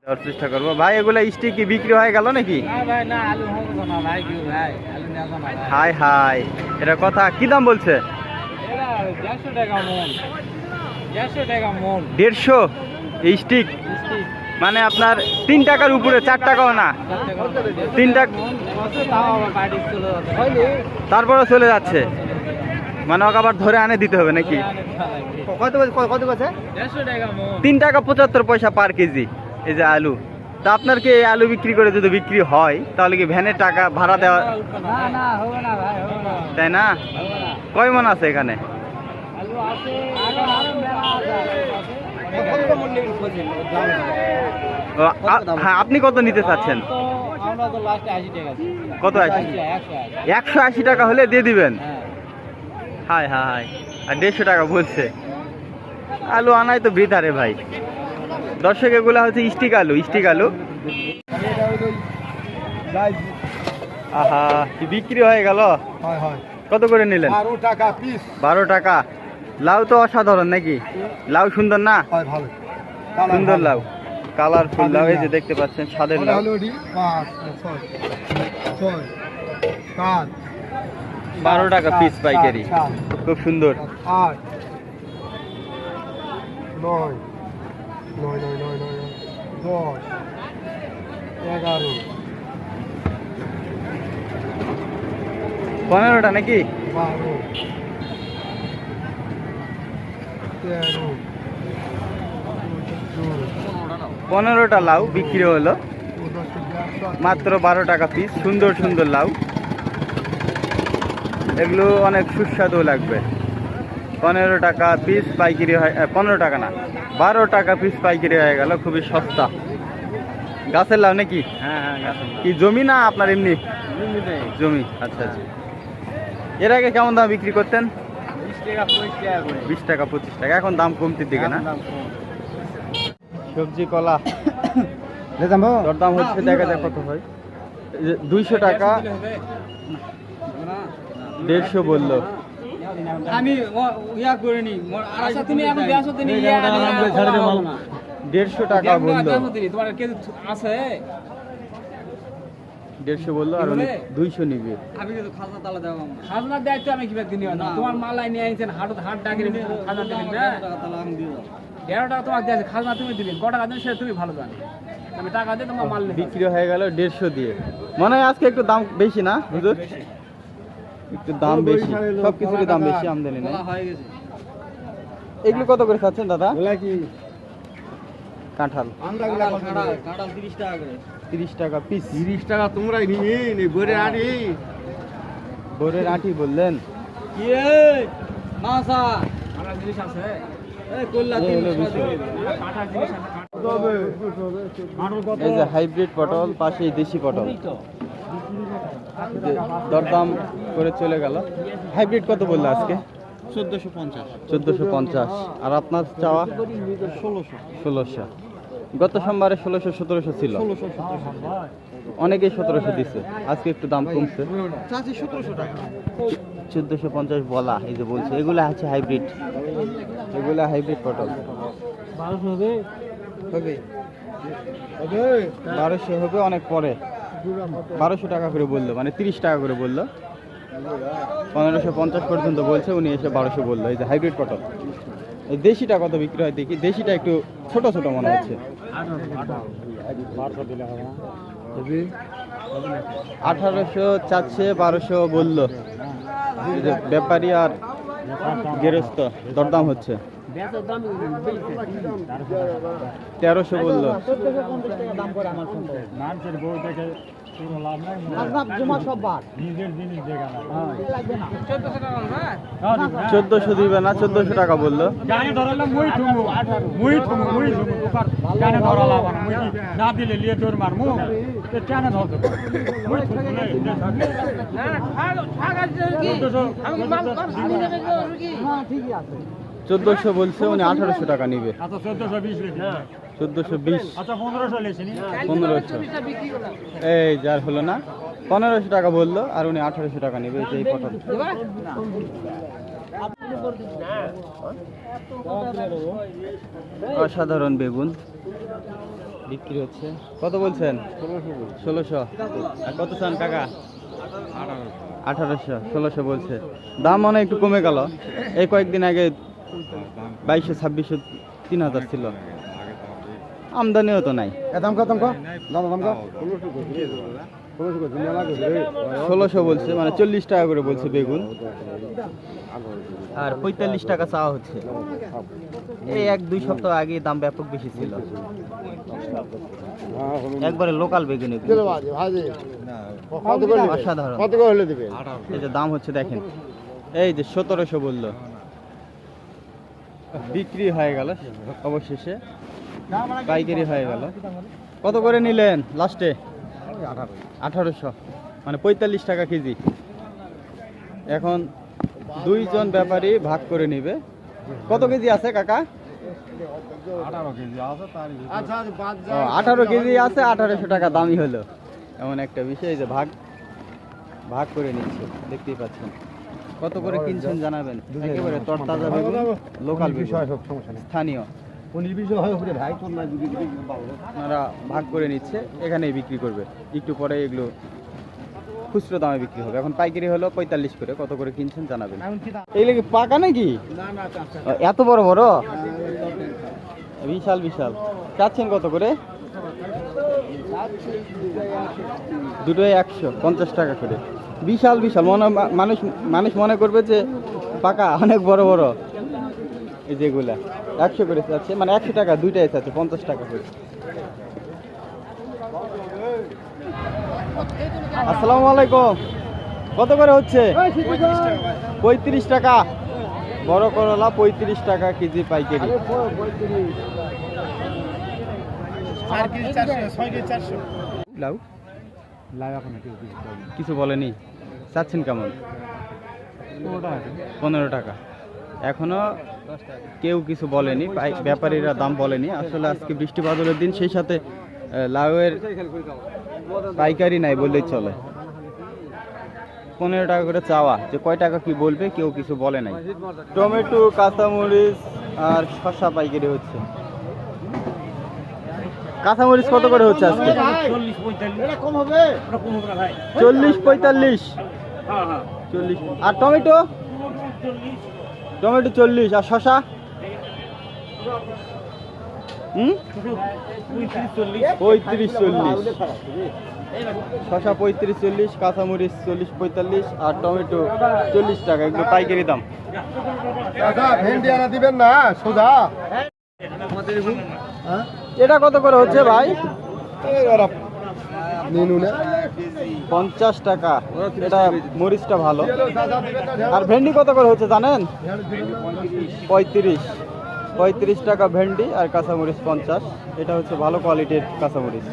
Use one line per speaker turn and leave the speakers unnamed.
দেওয়ার চেষ্টা করবো ভাই। এগুলা স্টিক কি বিক্রি হয়ে গেল নাকি? হাই হাই, এটা কথা কি দাম বলছে? 150 স্টিক, মানে আপনার 3 টাকার উপরে, 4 টাকাও না, 3 টাকা তারপরে চলে যাচ্ছে। মানে ওকে আবার ধরে আনে দিতে হবে নাকি? কত কত আছে? 3 টাকা 75 পয়সা পার কেজি এই যে আলু। তা আপনার কি এই আলু বিক্রি করে যদি বিক্রি হয় তাহলে কি ভ্যানের টাকা ভাড়া দেওয়া? তাই না? কয় মন আছে এখানে? হ্যাঁ, আপনি কত নিতে চাচ্ছেন? কত? 180 টাকা হলে দিয়ে দিবেন? হাই হাই, আর 150 টাকা বলছে। আলু আনাই তো বৃথা রে ভাই। দর্শক, এগুলা হচ্ছে স্টিক আলু, স্টিক আলু। আহা, কি বিক্রি হয়ে গেল? কত করে নিলেন? 12 টাকা। লাউ তো অসাধারণ নাকি? লাউ সুন্দর না? সুন্দর লাউ, কালারফুল লাউ। এই যে দেখতে পাচ্ছেন স্বাদের লাউ। 12 টাকা পিস পাইকারি, খুব সুন্দর।
8 9 9 9 9 10 11
15টা নাকি?
12 13
15টা লাউ বিক্রি হলো মাত্র 12 টাকা পিস। সুন্দর সুন্দর লাউ, এগুলো অনেক সুস্বাদু লাগবে। 15 টাকা পিস পাইকারি হয়, 15 টাকা না, 12 টাকা পিস পাইকারি হয়ে গেল। খুবই সস্তা। গাছের লাউ নাকি? কি জমি না আপনার এমনি? জমি। আচ্ছা আচ্ছা। এর আগে কেমন দাম বিক্রি করতেন? 20 টাকা 25 টাকা। এখন দাম কমতির দিকে না? সবজি কলা দরদাম হচ্ছে, দেখা যাক কত হয়। 200 টাকা, 150 বললো।
আমি ইয়া করিনি। আচ্ছা, তুমি এখন
150 টাকা বললো।
তোমার কেজি আছে?
150 বললো, আর উনি 200 নিবে।
আমি কিন্তু খাজনা তালা দেব। খাজনা দেয় তো আমি কিভাবে দিনি না? তোমার মালাই নিয়ে আইছেন, হাট ডাকে খাজনা দিবেন না? 11 টাকা তোমাকে দিয়েছে, খাজনা তুমি দিবেন। কত টাকা দিন সেটা তুমি ভালো জানো। আমি টাকা দিয়ে তোমার মাল
বিক্রি হয়ে গেল 150 দিয়ে। মনে হয় আজকে একটু দাম বেশি না হুজুর? একটু দাম বেশি, সব কিছুরই দাম বেশি, আমদানি নেই। এগুলো কত করে খাচ্ছেন দাদা? কাঁঠাল
30 টাকা করে।
30 টাকা পিস।
30 টাকা তোমরা নিন। বরে আনি
বোরের আঁটি বললেন?
কি মাছা আমার জিনিস আছে? এই কল্লা
এই হলো বিষয়। এই যে হাইব্রিড পটল, পাশেই দেশি পটল। দরদাম করে চলে গেল। হাইব্রিড কত বললো আজকে? 1450। আর আপনার চাওয়া? 1600। গত সোমবারে 1600 1700 ছিল। অনেকেই 1700 দিচ্ছে, আজকে একটু দাম কমছে। 1450 বলা, এই যে বলছে। এগুলো আছে হাইব্রিড, এগুলো হাইব্রিড পটল। 1200 হবে অনেক পরে। 1200 টাকা করে বললো, মানে 30 টাকা করে বললো। 1550 পর্যন্ত বলছে, উনি এসে 1200 বললো। এই যে হাইব্রিড পটল। এই দেশিটা কত বিক্রি হয় দেখি? দেশিটা একটু ছোট ছোট মনে হচ্ছে। 1800 চাচ্ছে, 1200 বললো। এই যে ব্যাপারী আর গেরস্ত দরদাম হচ্ছে। 1300 বললো। চোদ্দশো দিবে না, 1400 টাকা বললো। চোদ্দশো বলছে, উনি 1800 টাকা নিবে। 1420। 1500। এই যার হলো না, 1500 টাকা বললো, আর উনি 1800 টাকা নিবে। এই পটল অসাধারণ বেগুন, বিক্রি হচ্ছে। কত বলছেন? 1600। আর কত চান কাকা? 1800। 1600 বলছে। দাম মনে হয় একটু কমে গেল। এই কয়েকদিন আগে 2200, 2600, 3000 ছিল। আমদানিও তো নাই।
দাম কত? দাম কত?
1600 বলছে, মানে 40 টাকা করে বলছে বেগুন। আর 45 টাকা চাওয়া হচ্ছে। এই 1-2 সপ্তাহ আগে দাম ব্যাপক বেশি ছিল। একবারে লোকাল বেগুন এগুলো। অসাধারণ।
কত করে হলে দিবে?
এই যে দাম হচ্ছে দেখেন, এই যে 1700 বললো, বিক্রি হয়ে গেল অবশেষে, পাইকারি হয়ে গেল। কত করে নিলেন লাস্টে? 1800, মানে 45 টাকা কেজি। এখন 2 জন ব্যাপারী ভাগ করে নিবে। কত কেজি আছে কাকা?
18 কেজি আছে তার। আচ্ছা বাদ
18 কেজি আছে, 1800 টাকা দামই হলো। এমন একটা বিষয় যে ভাগ ভাগ করে নিচ্ছে, দেখতেই পাচ্ছেন। কত করে কিনছেন জানাবেন। একেবারে তরতাজা বেগুন, লোকাল বিষয়,
সমস্যা নেই।
স্থানীয়।
19-20 হয় উপরে ভাই তোর না দিদি
ওনারা ভাগ করে নিচ্ছে, এখানেই বিক্রি করবে। একটু পরে এগুলো খুচরো দামে বিক্রি হবে। এখন পাইকারি হলো 45 করে। কত করে কিনছেন জানাবেন। এগুলো কি পাকা নাকি? এত বড় বড়, বিশাল বিশাল। চাচ্ছেন কত করে? দুটোই 150 টাকা করে। বিশাল বিশাল, মানুষ মনে করবে যে পাকা, অনেক বড় বড়। এই যেগুলা 100 করে চাচ্ছে, মানে 100 টাকা দুইটাই চাচ্ছে, 50 টাকা করে। আসসালামু আলাইকুম। কত করে হচ্ছে? 35 টাকা। বড় করলা 35 টাকা কেজি পাইকারি। লাউ কিছু বলেনি। চাচ্ছেন কেমন? 15 টাকা। এখনো কেউ কিছু বলেনি, ব্যাপারীরা দাম বলেনি। আসলে আজকে বৃষ্টি বাদলের দিন, সেই সাথে লাউয়ের পাইকারি নাই বললেই চলে। 15 টাকা করে চাওয়া, যে কয় টাকা কি বলবে কেউ কিছু বলে নাই। টমেটো, কাঁচামরিচ আর শসা পাইকারি হচ্ছে। কাঁচামরিচ কত করে হচ্ছে আজকে? 40-45। 40। আর টমেটো? টমেটো 40। আর শসা? 35-40। শসা 35-40, কাঁচামরিচ 40-45 আর টমেটো 40 টাকা। এগুলো পাইকারি দাম।
ভেন্ডি আনা দিবেন না সোজা?
এটা কত করে হচ্ছে ভাই?
নিনু না
50 টাকা। এটা মরিচটা ভালো। আর ভেন্ডি কত করে হচ্ছে জানেন? 35 টাকা ভেন্ডি, আর কাঁচামরিচ 50। এটা হচ্ছে ভালো কোয়ালিটির কাঁচামরিচ।